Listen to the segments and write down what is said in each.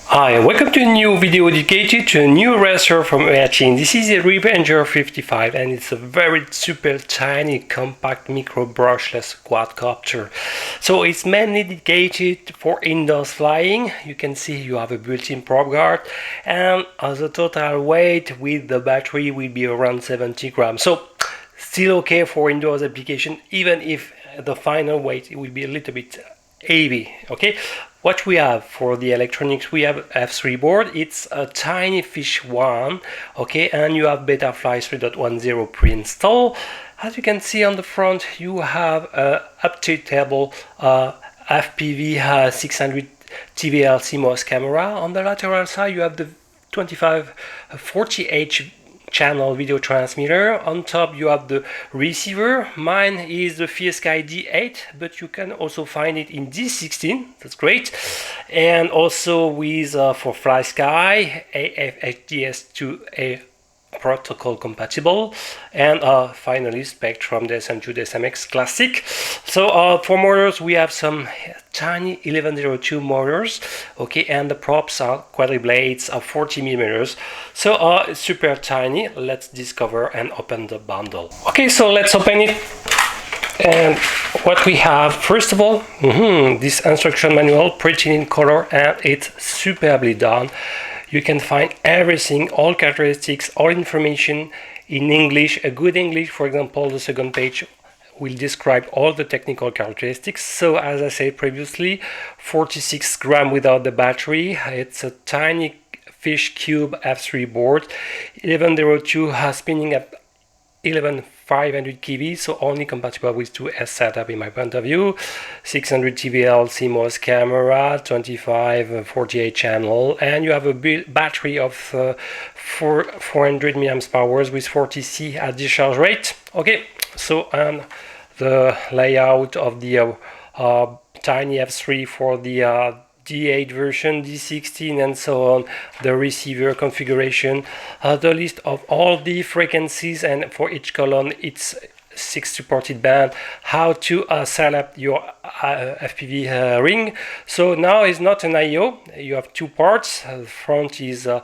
Hi, welcome to a new video dedicated to a new racer from Eachine. This is a Revenger 55 and it's a very super tiny compact micro brushless quadcopter. So it's mainly dedicated for indoors flying. You can see you have a built-in prop guard and the total weight with the battery will be around 70 grams. So still okay for indoors application, even if the final weight will be a little bit heavy. Okay, what we have for the electronics, we have F3 board. It's a tiny fish one. Okay, and you have Betafly 3.10 pre-installed. As you can see on the front, you have a updatable FPV 600 TVL CMOS camera. On the lateral side, you have the 2540H channel video transmitter. On top you have the receiver. Mine is the FieSky D8, but you can also find it in D16. That's great. And also with for FlySky AFHDS2A protocol compatible, and finally Spectrum DSM2 DSMX Classic. So for motors we have some tiny 1102 motors, okay, and the props are quadri blades of 40 millimeters. So super tiny. Let's discover and open the bundle. Okay, so let's open it. And what we have, first of all, this instruction manual, pretty in color, and it's superbly done. You can find everything, all characteristics, all information in English, a good English. For example, the second page will describe all the technical characteristics. So as I said previously, 46 grams without the battery. It's a tiny fish cube F3 board, 1102 spinning at 11,500 kV, so only compatible with 2S setup in my point of view. 600 TVL CMOS camera, 2548 channel, and you have a battery of 400 mAh with 40 C at discharge rate. Okay, so the layout of the tiny F3 for the D8 version, D16 and so on, the receiver configuration, the list of all the frequencies, and for each column it's 6 supported band, how to set up your FPV ring. So now it's not an IO, you have two parts. The front is the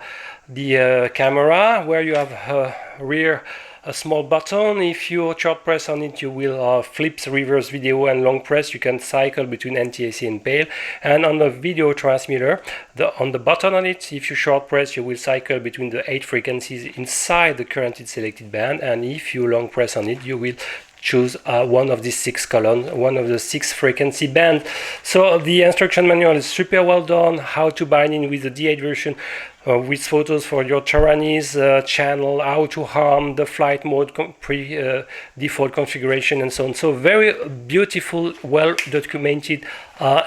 camera, where you have rear a small button. If you short press on it, you will flip reverse video, and long press you can cycle between NTSC and PAL. And on the video transmitter, on the button on it, if you short press, you will cycle between the 8 frequencies inside the currently selected band, and if you long press on it, you will choose one of the 6 columns, one of the 6 frequency band. So the instruction manual is super well done, how to bind in with the D8 version, with photos for your Taranis channel, how to harm the flight mode default configuration and so on. So very beautiful, well documented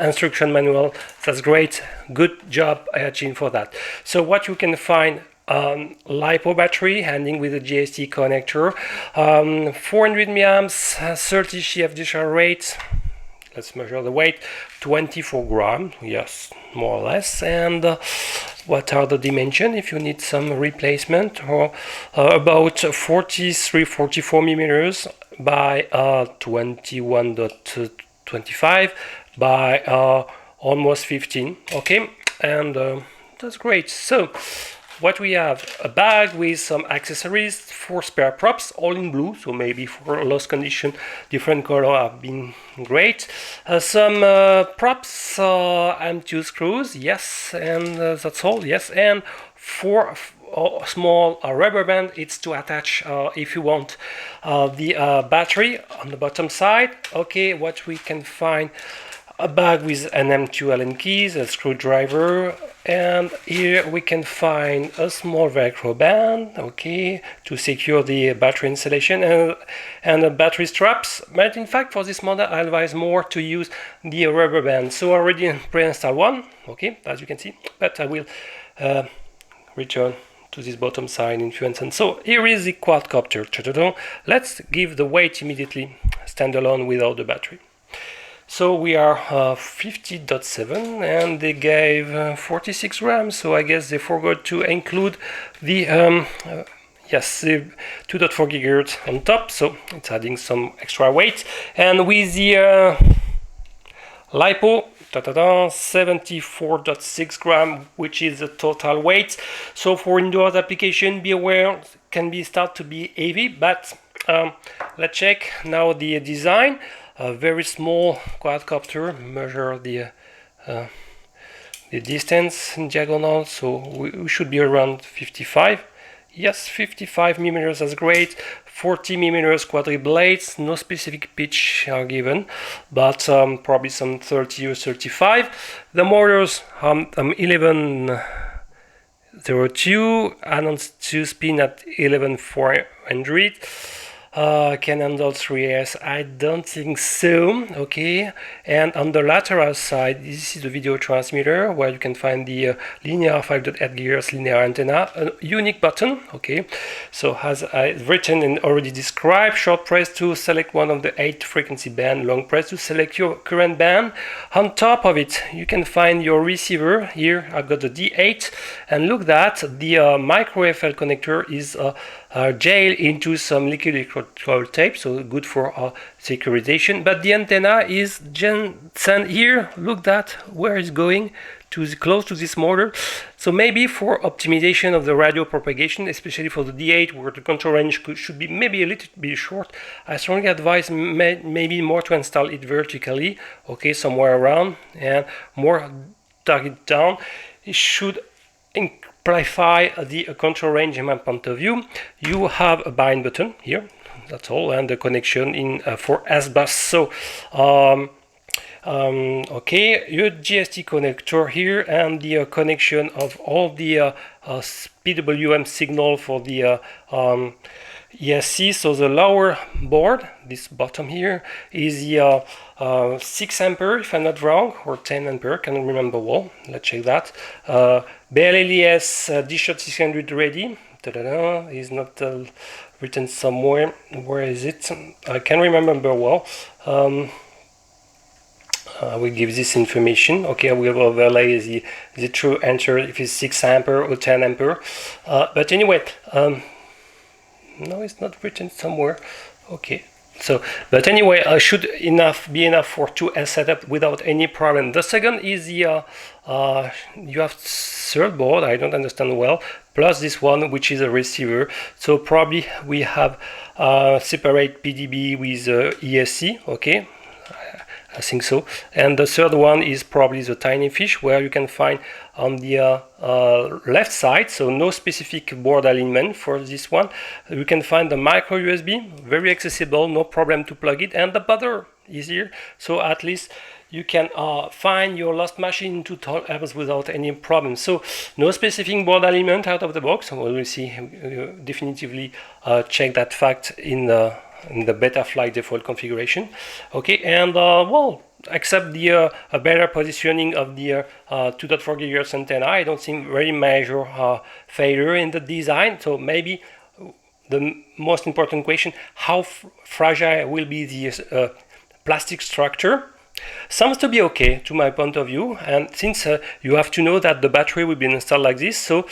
instruction manual. That's great. Good job, Eachine, for that. So what you can find: LiPo battery, handling with a GST connector, 400 milliamps, 30 CF discharge rate. Let's measure the weight, 24 grams, yes, more or less. And what are the dimensions if you need some replacement? Or about 44 millimeters by 21.25 by almost 15. Okay, and that's great. So what we have: a bag with some accessories, 4 spare props, all in blue, so maybe for lost condition, different color have been great. Some props, M2 screws, yes, and that's all, yes, and 4 small rubber band. It's to attach if you want the battery on the bottom side. Okay, what we can find: a bag with an M2 Allen keys, a screwdriver, and here we can find a small Velcro band, okay, to secure the battery installation, and the battery straps. But in fact, for this model, I advise more to use the rubber band. So I already pre-installed one, okay, as you can see, but I will return to this bottom side in few instants. So here is the quadcopter. Let's give the weight immediately, standalone without the battery. So we are 50.7, and they gave 46 grams, so I guess they forgot to include the yes, the 2.4 gigahertz on top, so it's adding some extra weight. And with the LiPo, 74.6 gram, which is the total weight. So for indoors application, be aware, can be start to be heavy, but let's check now the design. A very small quadcopter, measure the distance in diagonal, so we should be around 55. Yes, 55 millimeters, that's great. 40 millimeters quadrille blades, no specific pitch are given, but probably some 30 or 35. The motors 1102, announced to spin at 11400. Can handle 3S? I don't think so. Okay, and on the lateral side, this is the video transmitter where you can find the linear 5.8 GHz linear antenna, a unique button. Okay, so as I've written and already described, short press to select one of the 8 frequency band, long press to select your current band. On top of it, you can find your receiver. Here I've got the D8, and look that the micro FL connector is jailed into some liquid electrode tape, so good for securitization. But the antenna is sent here. Look that where it's going, to close to this motor. So maybe for optimization of the radio propagation, especially for the D8, where the control range should be maybe a little bit short, I strongly advise maybe more to install it vertically. Okay, somewhere around, and more target down. It should amplify the control range in my point of view. You have a bind button here, that's all, and the connection in for S-bus. So okay, your GST connector here, and the connection of all the PWM signal for the ESC. So the lower board, this bottom here, is the 6 ampere, if I'm not wrong, or 10 ampere, can't remember well. Let's check that. BLLES D600 ready. Is not written somewhere. Where is it? I can't remember well. I will give this information. Okay, I will overlay the true answer if it's 6 ampere or 10 ampere. But anyway, no, it's not written somewhere. Okay. So, but anyway, should be enough for 2S setup without any problem. The second is the you have third board, I don't understand well, plus this one, which is a receiver. So probably we have separate PDB with ESC. Okay, I think so. And the third one is probably the tiny fish, where you can find on the left side, so no specific board alignment for this one. You can find the micro USB, very accessible, no problem to plug it, and the buzzer is here, so at least you can find your lost machine into 12 amps without any problem. So no specific board alignment out of the box. We'll see, definitively check that fact in the Betaflight default configuration. Okay, and well, except the a better positioning of the 2.4 GHz antenna, I don't think very major failure in the design. So maybe the most important question: how fragile will be the plastic structure? Seems to be okay to my point of view, and since you have to know that the battery will be installed like this, so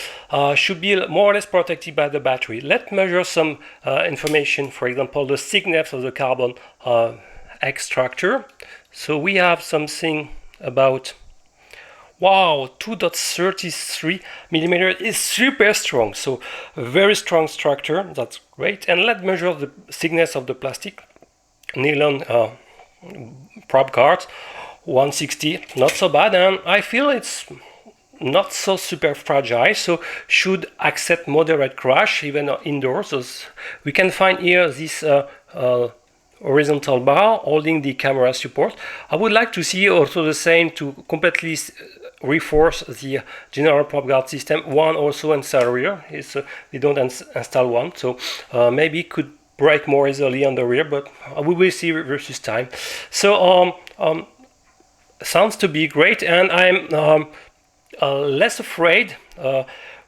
should be more or less protected by the battery. Let's measure some information, for example, the thickness of the carbon X structure. So we have something about, wow, 2.33 millimeter is super strong, so a very strong structure, that's great. And let's measure the thickness of the plastic nylon probe card, 160, not so bad, and I feel it's not so super fragile, so should accept moderate crash even indoors. So we can find here this horizontal bar holding the camera support. I would like to see also the same to completely reinforce the general probe guard system. One also install rear, we don't install one, so maybe could break more easily on the rear, but we will see versus time. So sounds to be great, and I'm less afraid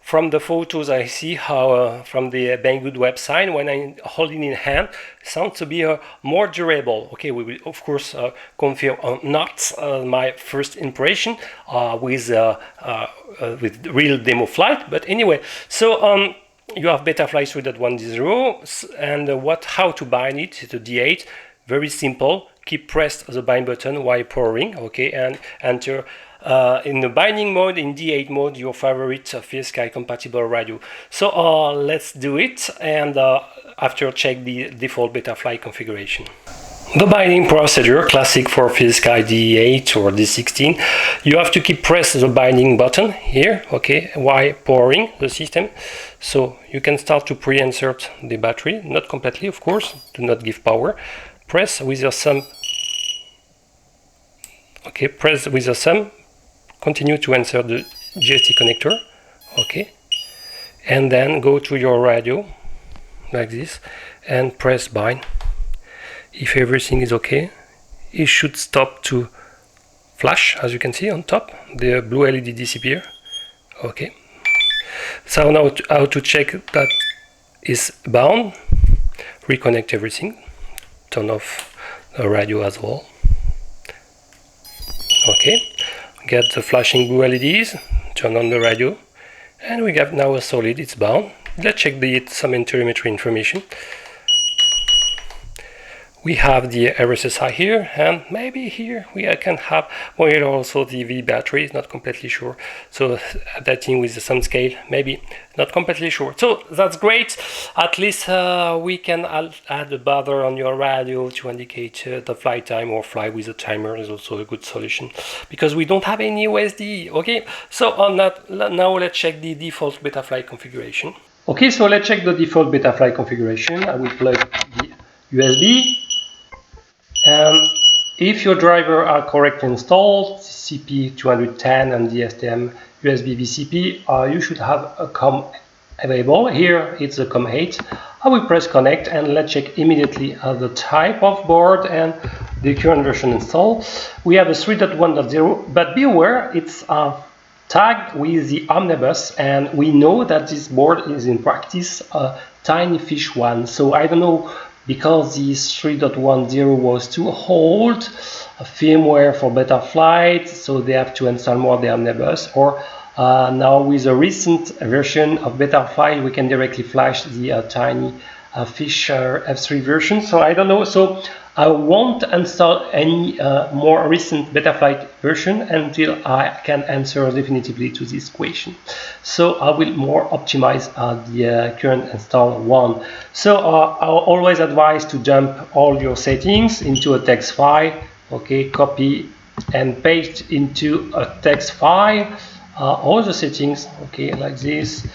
from the photos I see how from the Banggood website when I'm holding in hand. Sounds to be more durable. Okay, we will of course confirm not my first impression with real demo flight, but anyway. So you have Betaflight 3.10, and how to bind it to D8. Very simple. keep pressed the bind button while powering, okay, and enter in the binding mode, in D8 mode, your favorite FieldSky compatible radio. So let's do it, and after check the default Betaflight configuration. The binding procedure, classic for FieldSky D8 or D16, you have to keep press the binding button here, okay, while powering the system. So you can start to pre-insert the battery, not completely of course, do not give power. Press with your thumb, okay, press with your thumb, continue to insert the GST connector, okay, and then go to your radio, like this, and press bind. If everything is okay, it should stop to flash, as you can see on top, the blue LED disappear. Okay. So now how to check that is bound, reconnect everything, turn off the radio as well. Okay, get the flashing blue LEDs, turn on the radio, and we have now a solid, it's bound. Let's check some telemetry information. We have the RSSI here, and maybe here we can have also the V battery, not completely sure. So adapting with some scale, maybe not completely sure. So that's great. At least we can add a buzzer on your radio to indicate the flight time, or fly with a timer is also a good solution, because we don't have any OSD. Okay, so on that, now let's check the default Betaflight configuration. Okay, so let's check the default Betaflight configuration. I will plug the USB. And if your driver are correctly installed, CP210 and the STM USB VCP, you should have a COM available. Here it's a COM 8. I will press connect, and let's check immediately the type of board and the current version installed. We have a 3.1.0, but be aware it's tagged with the omnibus, and we know that this board is in practice a tiny fish one. So I don't know, because this 3.10 was too old, a firmware for Betaflight, so they have to install more the omnibus, or now with a recent version of Betaflight we can directly flash the tiny fish F3 version. So I don't know, so I won't install any more recent Betaflight version until I can answer definitively to this question. So I will more optimize the current install one. So I always advise to dump all your settings into a text file. Okay, copy and paste into a text file all the settings. Okay, like this,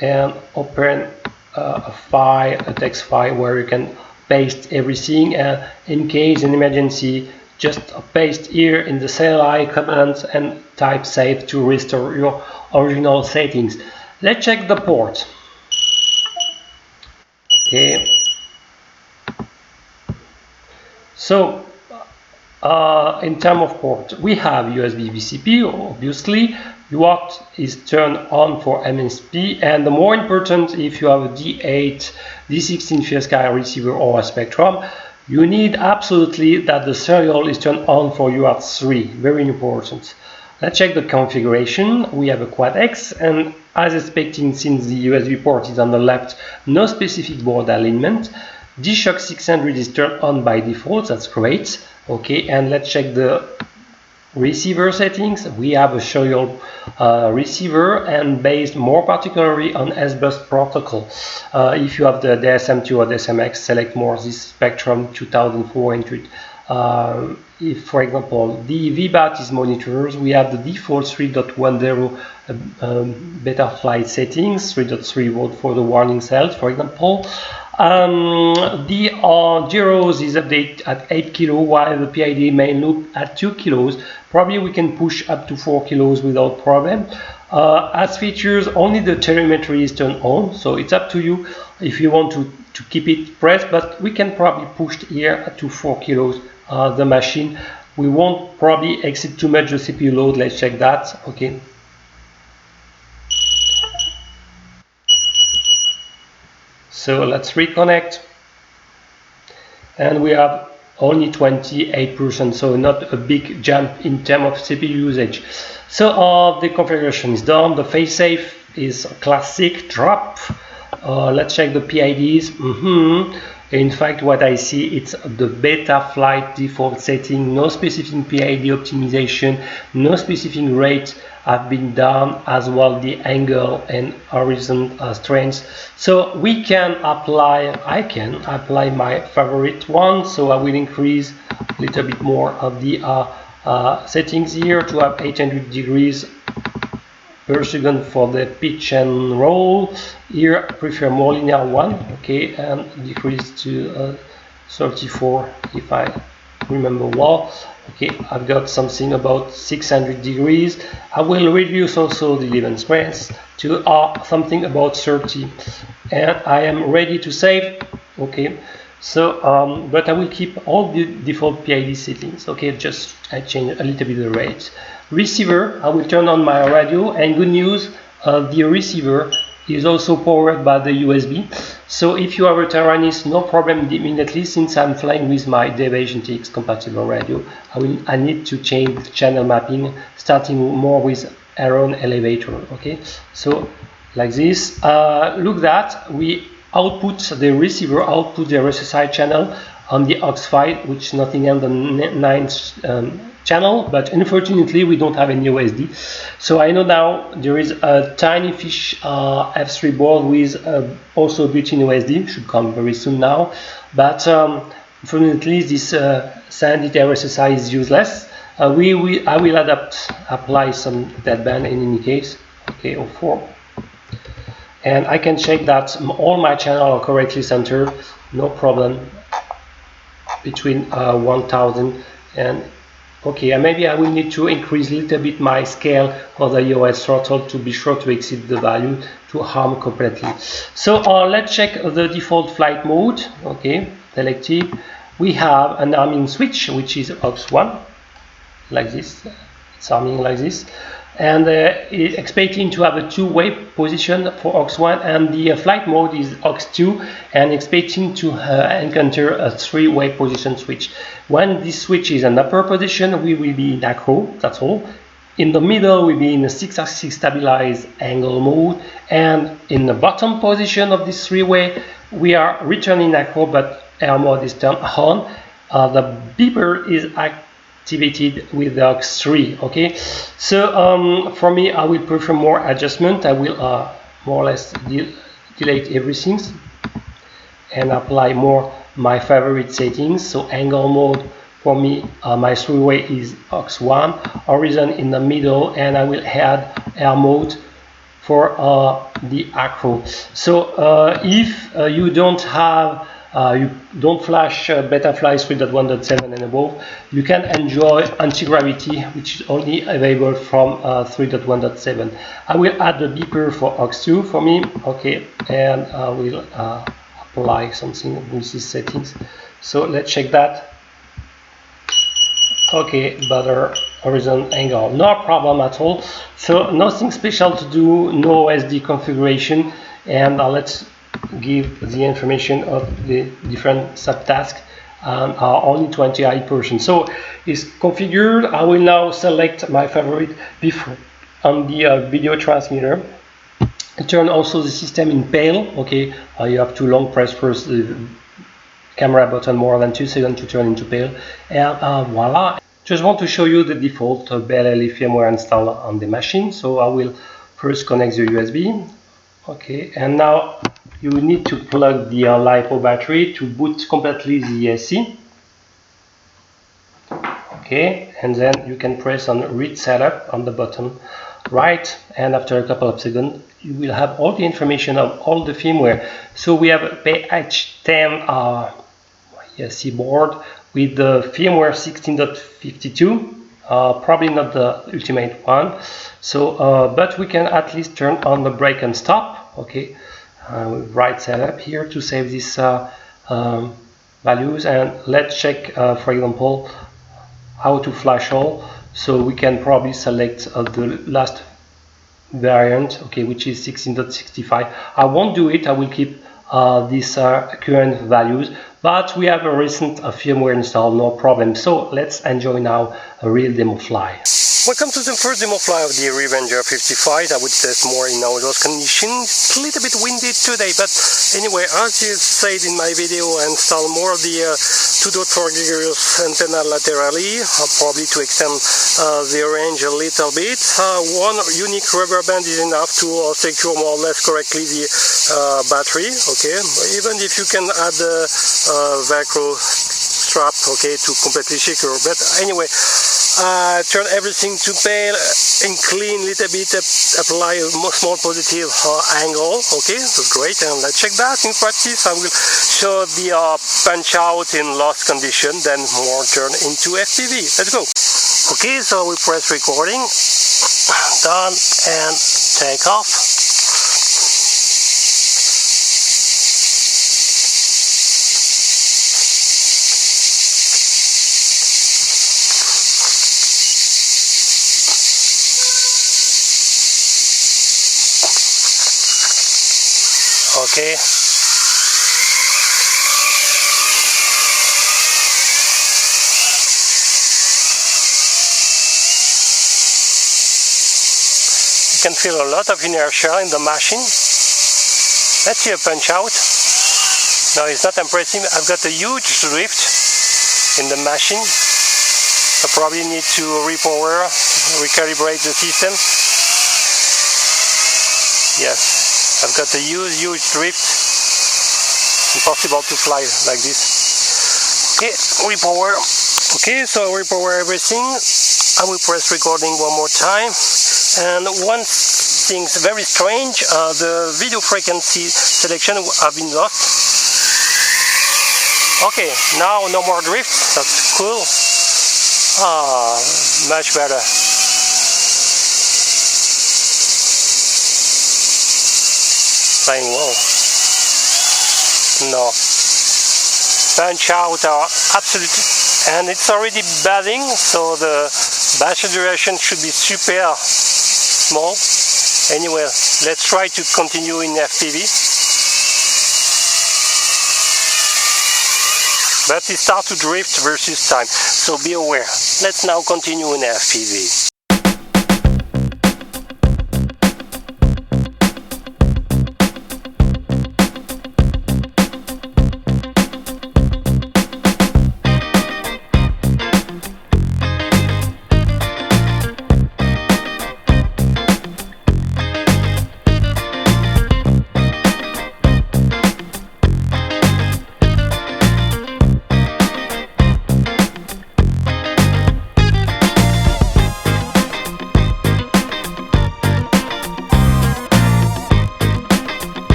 and open a file, a text file where you can paste everything, and in case an emergency, just paste here in the CLI command and type save to restore your original settings. Let's check the port. Okay, so in terms of port, we have USB VCP, obviously. UART is turned on for MSP, and the more important, if you have a D8, D16 FieldSky receiver or a Spectrum, you need absolutely that the serial is turned on for UART 3, very important. Let's check the configuration. We have a Quad X, and as expected, since the USB port is on the left, no specific board alignment. D-Shock 600 is turned on by default, that's great. Okay, and let's check the receiver settings. We have a serial receiver, and based more particularly on S-Bus protocol. If you have the DSM2 or DSMX, select more this Spectrum 2400. If, for example, the VBAT is monitors, we have the default 3.10 Betaflight settings, 3.3 volt for the warning cells, for example. The gyros is updated at 8 kilo, while the PID main loop at 2 kilos. Probably we can push up to 4 kilos without problem. As features, only the telemetry is turned on, so it's up to you if you want to keep it pressed, but we can probably push here to 4 kilos the machine. We won't probably exceed too much the CPU load. Let's check that. Okay. So let's reconnect, and we have only 28%, so not a big jump in terms of CPU usage. So the configuration is done. The failsafe is classic drop. Let's check the PIDs. In fact, what I see, it's the beta flight default setting, no specific PID optimization, no specific rate have been done, as well the angle and horizon strength. So we can apply, I can apply my favorite one. So I will increase a little bit more of the settings here to have 800 degrees per second for the pitch and roll. Here I prefer more linear one, okay, and decrease to 34 if I remember well. Okay, I've got something about 600 degrees. I will reduce also the event strength to something about 30, and I am ready to save. Okay, so but I will keep all the default PID settings. Okay, just I change a little bit the rate. Receiver, I will turn on my radio, and good news, the receiver is also powered by the USB. So if you have a Taranis, no problem immediately, since I'm flying with my DAV-AgentX compatible radio. I need to change the channel mapping, starting more with Aeron elevator. Okay, so like this. Look that we output the receiver, output the RSSI channel on the aux5, which is nothing else than 9th channel, but unfortunately we don't have any OSD. So I know now there is a tiny fish F3 board with also built-in OSD, should come very soon now, but unfortunately this Sandy RSSI is useless. I will apply some deadband in any case, okay, or 4. And I can check that all my channels are correctly centered, no problem, between 1000 and okay, and maybe I will need to increase a little bit my scale for the EOS throttle to be sure to exceed the value to harm completely. So let's check the default flight mode. Okay, selected. We have an arming switch, which is aux1, like this. It's arming like this, and it's expecting to have a two-way position for aux1, and the flight mode is aux2, and expecting to encounter a three-way position switch. When this switch is in upper position, we will be in acro, that's all. In the middle, we'll be in a 6-axis stabilized angle mode, and in the bottom position of this three-way, we are returning acro, but air mode is turned on. The beeper is activated with the aux3. Okay, so for me, I will prefer more adjustment. I will more or less delete everything and apply more my favorite settings. So angle mode for me, my three-way is aux1, horizon in the middle, and I will add air mode for the acro. So if you don't have you don't flash Betafly 3.1.7 and above, you can enjoy anti-gravity, which is only available from 3.1.7. I will add the beeper for aux2 for me, okay, and I will apply something with these settings. So let's check that. Okay, better horizon angle, no problem at all. So nothing special to do, no SD configuration, and let's give the information of the different subtasks and only 28%. So it's configured. I will now select my favorite before on the video transmitter. Turn also the system in pale. Okay, you have to long press first the camera button more than 2 seconds to turn into pale, and voila. Just want to show you the default BLLE firmware installed on the machine. So I will first connect the USB. Okay, and now you need to plug the LiPo battery to boot completely the ESC. Okay, and then you can press on read setup on the bottom right, and after a couple of seconds you will have all the information of all the firmware. So we have a PH10 ESC board with the firmware 16.52, probably not the ultimate one. So but we can at least turn on the brake and stop. Okay, right setup here to save these values, and let's check for example how to flash all. So we can probably select the last variant, okay, which is 16.65. I won't do it, I will keep these current values, but we have a recent firmware installed, no problem. So let's enjoy now a real demo fly. Welcome to the first demo fly of the Revenger 55. I would test more in outdoors conditions. It's a little bit windy today, but anyway, as you said in my video, I install more of the 2.4 GHz antenna laterally, probably to extend the range a little bit. One unique rubber band is enough to secure more or less correctly the battery. Okay, even if you can add the Velcro strap, okay, to completely secure. But anyway, turn everything to pale and clean little bit, apply a small positive angle. Okay, that's great, and let's check that in practice. I will show the punch out in lost condition, then more turn into FPV. Let's go. Okay, so we press recording, done, and take off. Okay. You can feel a lot of inertia in the machine. Let's see a punch out. No, it's not impressive. I've got a huge drift in the machine. I probably need to repower, recalibrate the system. Yes. I've got a huge drift. Impossible to fly like this. Okay, repower. Okay, so repower everything. I will press recording one more time. And one thing's very strange, the video frequency selection have been lost. Okay, now no more drift. That's cool. Much better. Flying well. No. Punch out are absolute, and it's already buzzing, so the battery duration should be super small. Anyway, let's try to continue in FPV. But it starts to drift versus time, so be aware. Let's now continue in FPV.